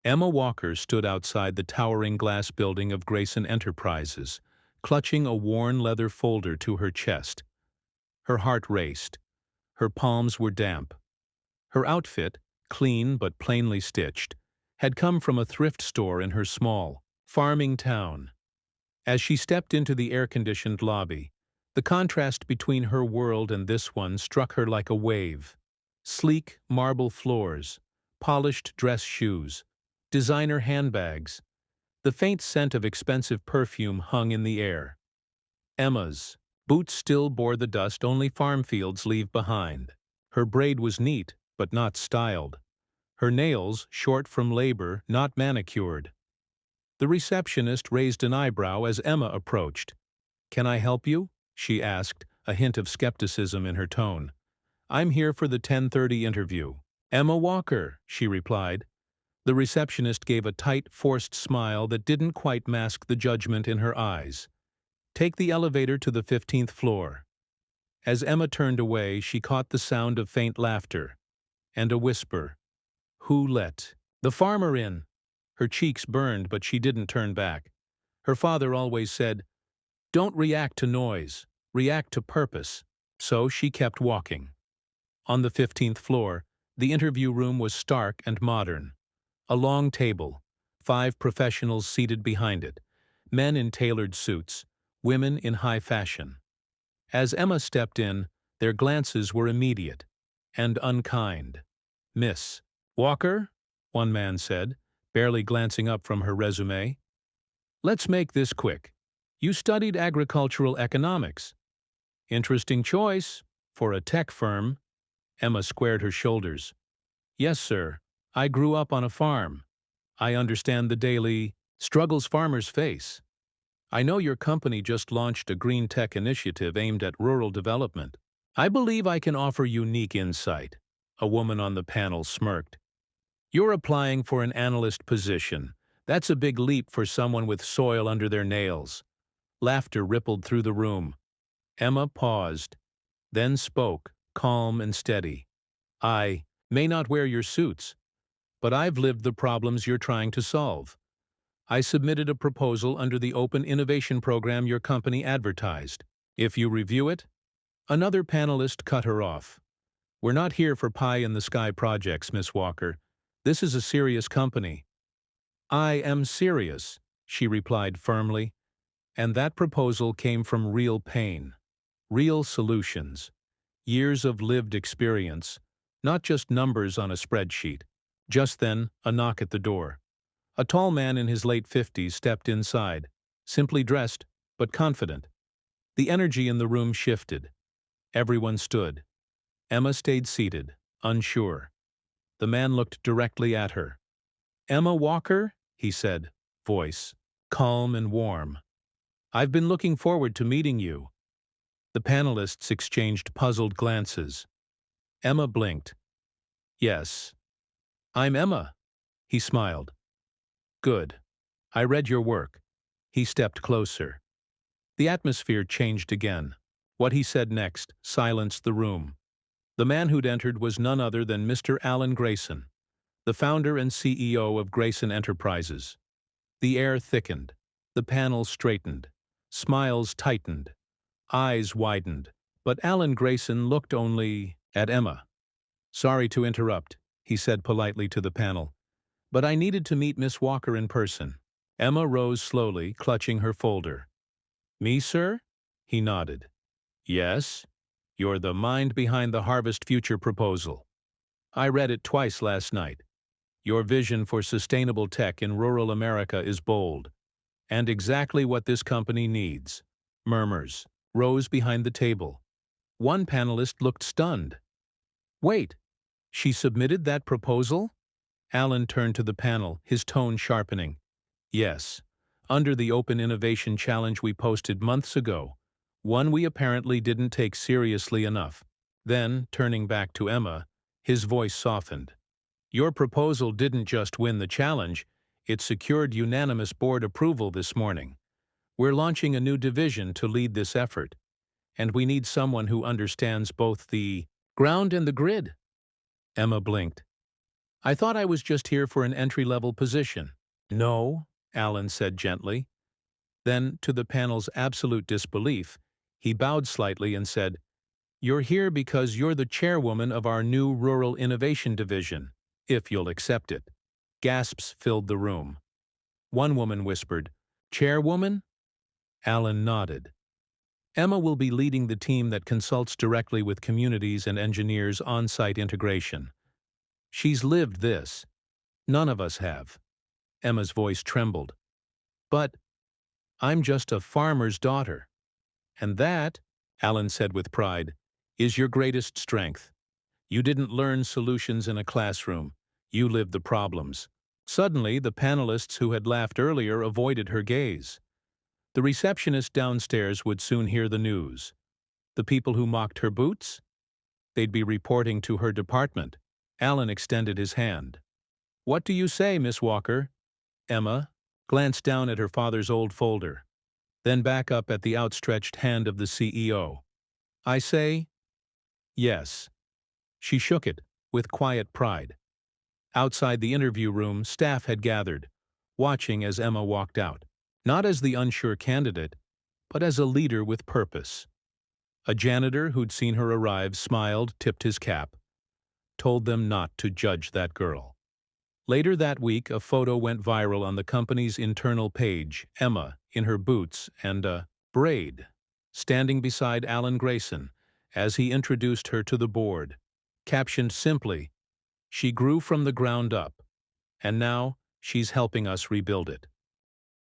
Emma Walker stood outside the towering glass building of Grayson Enterprises, clutching a worn leather folder to her chest. Her heart raced. Her palms were damp. Her outfit, clean but plainly stitched, had come from a thrift store in her small, farming town. As she stepped into the air-conditioned lobby, the contrast between her world and this one struck her like a wave. Sleek marble floors, polished dress shoes, designer handbags. The faint scent of expensive perfume hung in the air. Emma's boots still bore the dust only farm fields leave behind. Her braid was neat, but not styled. Her nails short from labor, not manicured. The receptionist raised an eyebrow as Emma approached. "Can I help you?" she asked, a hint of skepticism in her tone. "I'm here for the 10:30 interview." "Emma Walker," she replied. The receptionist gave a tight, forced smile that didn't quite mask the judgment in her eyes. "Take the elevator to the 15th floor." As Emma turned away, she caught the sound of faint laughter and a whisper. "Who let the farmer in?" Her cheeks burned, but she didn't turn back. Her father always said, "Don't react to noise, react to purpose." So she kept walking. On the 15th floor, the interview room was stark and modern. A long table, 5 professionals seated behind it, men in tailored suits, women in high fashion. As Emma stepped in, their glances were immediate and unkind. "Miss Walker?" one man said, barely glancing up from her resume. "Let's make this quick. You studied agricultural economics. Interesting choice for a tech firm." Emma squared her shoulders. "Yes, sir. I grew up on a farm. I understand the daily struggles farmers face. I know your company just launched a green tech initiative aimed at rural development. I believe I can offer unique insight." A woman on the panel smirked. "You're applying for an analyst position. That's a big leap for someone with soil under their nails." Laughter rippled through the room. Emma paused, then spoke, calm and steady. "I may not wear your suits, but I've lived the problems you're trying to solve. I submitted a proposal under the Open Innovation Program your company advertised. If you review it—" Another panelist cut her off. "We're not here for pie-in-the-sky projects, Miss Walker. This is a serious company." "I am serious," she replied firmly, "and that proposal came from real pain, real solutions, years of lived experience, not just numbers on a spreadsheet." Just then, a knock at the door. A tall man in his late 50s stepped inside, simply dressed, but confident. The energy in the room shifted. Everyone stood. Emma stayed seated, unsure. The man looked directly at her. "Emma Walker?" he said, voice calm and warm. "I've been looking forward to meeting you." The panelists exchanged puzzled glances. Emma blinked. "Yes. I'm Emma." He smiled. "Good. I read your work." He stepped closer. The atmosphere changed again. What he said next silenced the room. The man who'd entered was none other than Mr. Alan Grayson, the founder and CEO of Grayson Enterprises. The air thickened. The panel straightened. Smiles tightened. Eyes widened. But Alan Grayson looked only at Emma. "Sorry to interrupt," he said politely to the panel, "but I needed to meet Miss Walker in person." Emma rose slowly, clutching her folder. "Me, sir?" He nodded. "Yes. You're the mind behind the Harvest Future proposal. I read it twice last night. Your vision for sustainable tech in rural America is bold, and exactly what this company needs." Murmurs rose behind the table. One panelist looked stunned. "Wait, she submitted that proposal?" Alan turned to the panel, his tone sharpening. "Yes, under the Open Innovation Challenge we posted months ago, one we apparently didn't take seriously enough." Then, turning back to Emma, his voice softened. "Your proposal didn't just win the challenge, it secured unanimous board approval this morning. We're launching a new division to lead this effort, and we need someone who understands both the ground and the grid." Emma blinked. I thought I was just here for an entry-level position. No, Alan said gently. Then, to the panel's absolute disbelief, he bowed slightly and said, "You're here because you're the chairwoman of our new Rural Innovation Division, if you'll accept it." Gasps filled the room. One woman whispered, "Chairwoman?" Alan nodded. Emma will be leading the team that consults directly with communities and engineers on-site integration. She's lived this. None of us have. Emma's voice trembled. But I'm just a farmer's daughter. And that, Alan said with pride, is your greatest strength. You didn't learn solutions in a classroom. You lived the problems. Suddenly, the panelists who had laughed earlier avoided her gaze. The receptionist downstairs would soon hear the news. The people who mocked her boots? They'd be reporting to her department. Alan extended his hand. "What do you say, Miss Walker?" Emma glanced down at her father's old folder, then back up at the outstretched hand of the CEO. "I say, yes." She shook it, with quiet pride. Outside the interview room, staff had gathered, watching as Emma walked out, not as the unsure candidate, but as a leader with purpose. A janitor who'd seen her arrive smiled, tipped his cap, told them not to judge that girl. Later that week, a photo went viral on the company's internal page, Emma, in her boots and a braid, standing beside Alan Grayson as he introduced her to the board, captioned simply, "She grew from the ground up, and now she's helping us rebuild it."